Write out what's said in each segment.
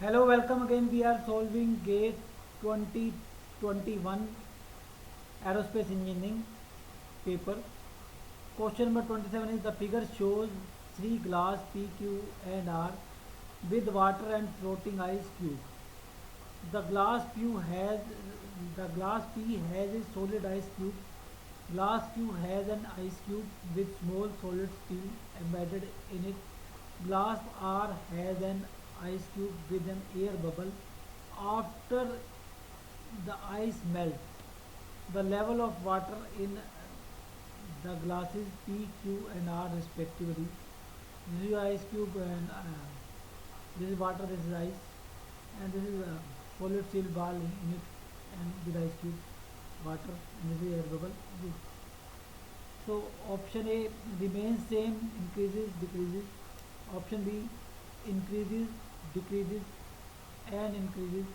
Hello, welcome again. We are solving GATE 2021 Aerospace Engineering paper. Question number 27 is the figure shows three glass P, Q and R with water and floating ice cube. The glass P has a solid ice cube. Glass Q has an ice cube with small solid steel embedded in it. Glass R has an ice cube with an air bubble. After the ice melts, the level of water in the glasses P, Q and R respectively. This is ice cube and this is water, this is ice, and this is a solid steel ball in it and with ice cube, water, and this is air bubble. Okay. So option A remains same, increases, decreases. Option B increases, decreases and increases.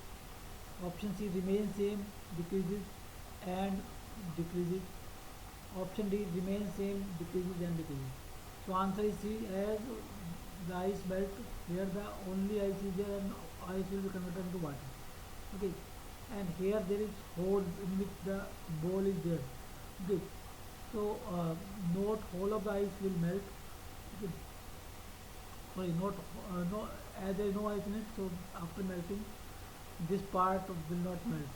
Option C remains same, decreases and decreases. Option D remains same, decreases and decreases. So answer is C, as the ice melt, here the only ice is there and ice will be converted into water. Okay, and here there is hole in which the ball is there. Okay, so not whole of the ice will melt. Okay. Sorry, not no, as there is no ice in it, so after melting this part will not melt,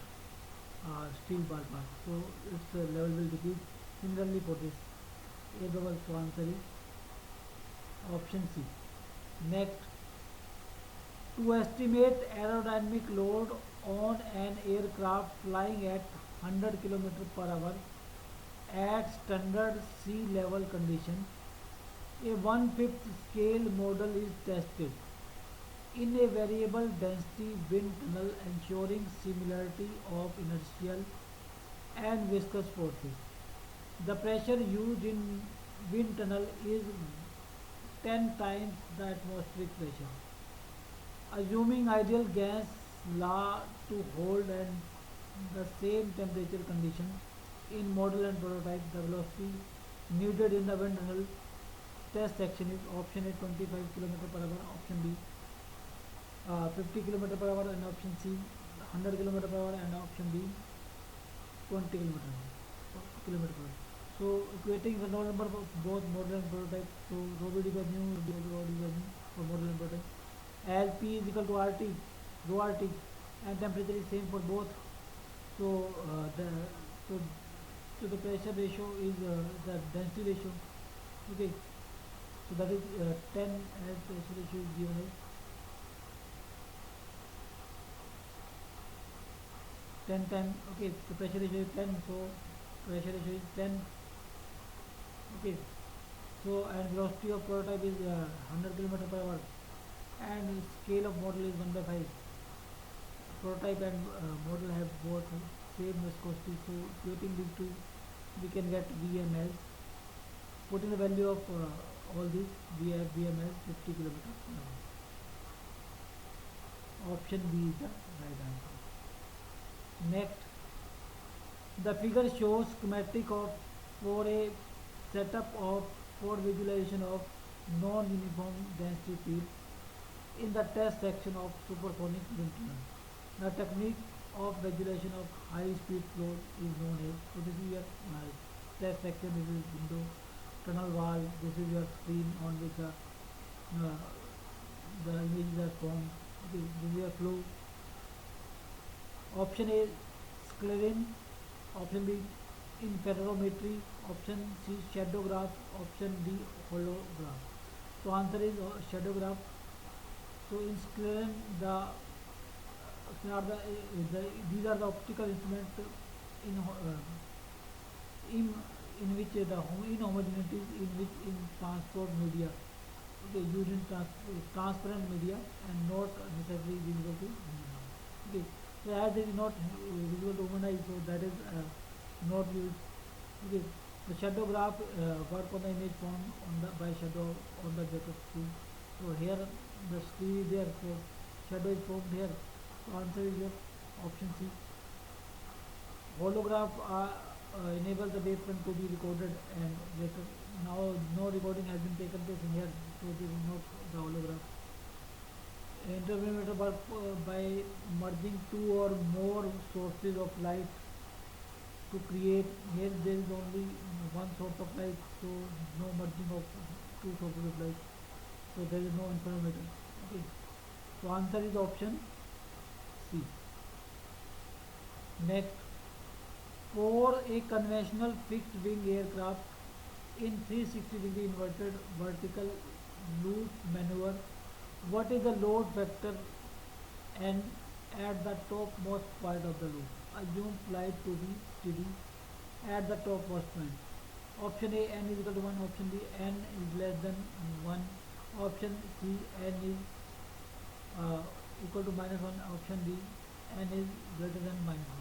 steel ball part, so its level will decrease. Similarly for this air bubble, so answer is option C. Next, to estimate aerodynamic load on an aircraft flying at 100 km per hour at standard sea level condition, a 1/5 scale model is tested in a variable density wind tunnel, ensuring similarity of inertial and viscous forces. The pressure used in wind tunnel is 10 times the atmospheric pressure. Assuming ideal gas law to hold and the same temperature condition in model and prototype, the velocity needed in the wind tunnel test section is option A 25 km per hour, option B 50 km per hour, and option C 100 km per hour, and option D 20 km per hour. So equating the roll number of both model and prototype, so rho v by mu will be equal to rho d by mu for model and prototype, as P is equal to RT, rho RT, and temperature is same for both. So so, so the pressure ratio is the density ratio. Okay, so that is 10 as pressure ratio is given as 10 times. Okay, so pressure ratio is 10, so pressure ratio is 10. Okay, so and velocity of prototype is 100 km per hour, and scale of model is 1 by 5. Prototype and model have both same viscosity, so equating these two we can get VMS. Putting the value of all these, we have VMS 50 km per hour. Option B is the right answer. Next, the figure shows schematic of for a setup of for visualization of non-uniform density field in the test section of supersonic wind tunnel. The technique of visualization of high-speed flow is known as. So this is your test section. This is window, tunnel wall. This is your screen on which the images are formed. Okay, this is your flow. Option A sclerin, option B interferometry, option C shadow graph, option D holograph. So answer is shadow graph. So in sclerin these are the optical instruments in which the inhomogeneities in which in transport media, okay, used in transparent media and not necessarily visible to human eye. Okay, so as it is not visible to human eye, so that is not used. Okay, the shadow graph work on the image formed on the by shadow on the object of screen. So here the screen is there, so shadow is formed here. So answer is your option C. Holograph enable the wavefront to be recorded, and later now no recording has been taken place in here, so this is not the holograph. Interferometer work by merging two or more sources of light to create. Here there is only one source of light, so no merging of two sources of light. So there is no interferometer. Okay. So answer is option C. Next, for a conventional fixed wing aircraft in 360-degree inverted vertical loop maneuver, what is the load factor and at the topmost point of the loop? Assume flight to be steady at the topmost point. Option A, n is equal to 1. Option B, n is less than 1. Option C, n is equal to minus 1. Option D, n is greater than minus 1.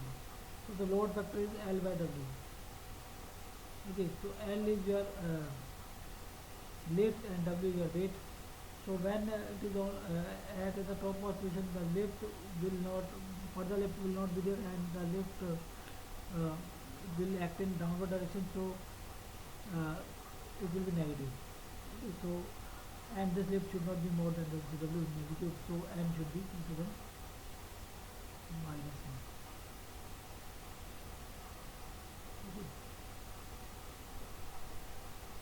So the load factor is L by W. Okay, so L is your lift and W is your weight. So when it is at the topmost position, the lift will not, further lift will not be there, and the lift will act in downward direction. So it will be negative. Okay, so and this lift should not be more than the W is negative. So n should be equal to minus